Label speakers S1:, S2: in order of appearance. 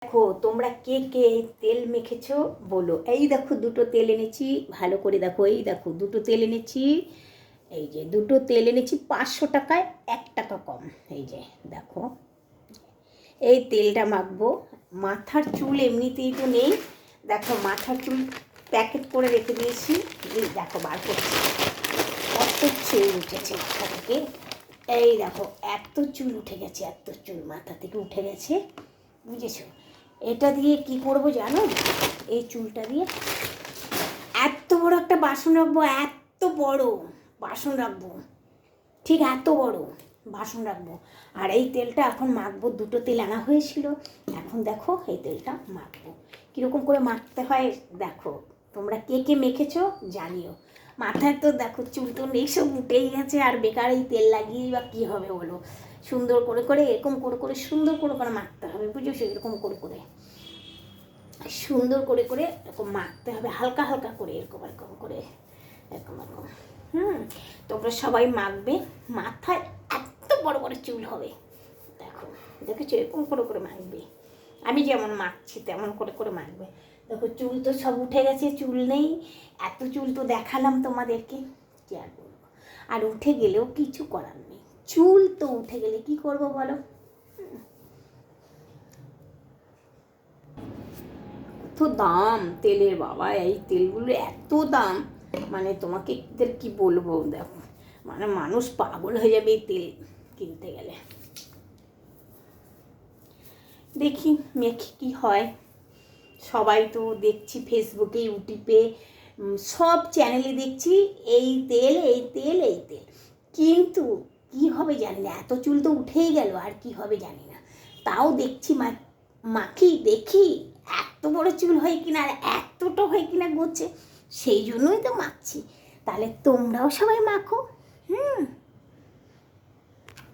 S1: দেখো তোমরা কে কে তেল মেখেছো বলো। এই দেখো দুটো তেল এনেছি, ভালো করে দেখো। এই দেখো দুটো তেল এনেছি, এই যে দুটো তেল এনেছি 500 টাকায় 1 টাকা কম। এই যে দেখো, এই তেলটা মাখবো। মাথার চুল এমনিতেই তো নেই, দেখো মাথার চুল প্যাকেট করে রেখে দিয়েছি। এই দেখো বার করছি, কত চুল উঠেছে মাথা থেকে। এই দেখো এত চুল উঠে গেছে, এত চুল মাথা থেকে উঠে গেছে, বুঝেছো? এটা দিয়ে কি করব জানো? এই চুলটা দিয়ে এত বড় একটা বাসন রাখবো, এত বড় বাসন রাখবো, ঠিক এত বড় বাসন রাখবো। আর এই তেলটা এখন মাখবো। দুটো তেল আনা হয়েছিল, এখন দেখো এই তেলটা মাখবো। কীরকম করে মাখতে হয় দেখো। তোমরা কে কে মেখেছো জানিও। মাথায় তো দেখো চুল তো নেই, সব উঠেই গেছে। আর বেকার এই তেল লাগিয়ে বা কী হবে বলো? সুন্দর করে করে এরকম করে করে সুন্দর করে করে মাখতে হবে, বুঝেছো? এরকম করে করে সুন্দর করে করে এরকম মাখতে হবে, হালকা হালকা করে এরকম এরকম করে এরকম এরকম। তোমরা সবাই মাখবে। মাথায় এত বড় বড় চুল হবে, দেখো দেখেছো? এরকম করে করে মাখবে। আমি যেমন মাখছি তেমন করে করে মাখবে। দেখো চুল তো সব উঠে গেছে, চুল নেই। এত চুল তো দেখালাম তোমাদেরকে, কি আর বলবো। আর উঠে গেলেও কিছু করার নেই, চুল তো উঠে গেলে কি করব বলো? এত দাম তেলের বাবা, এই তেলগুলো এত দাম, মানে তোমাকে এদের কি বলবো। দেখো মানে মানুষ পাগল হয়ে যাবে এই তেল কিনতে গেলে। দেখি মেখে কি হয়। সবাই তো দেখছি ফেসবুকে, ইউটিউবে, সব চ্যানেলে দেখছি এই তেল এই তেল এই তেল, কিন্তু কি হবে জানি না। এত চুল তো উঠেই গেল, আর কি হবে জানি না। তাও দেখছি মাখি, দেখি এত বড় চুল হয় কিনা, আর এতটা হয় কিনা গচ্ছে। সেই জন্যই তো মাখছি। তাহলে তোমরাও সবাই মাখো।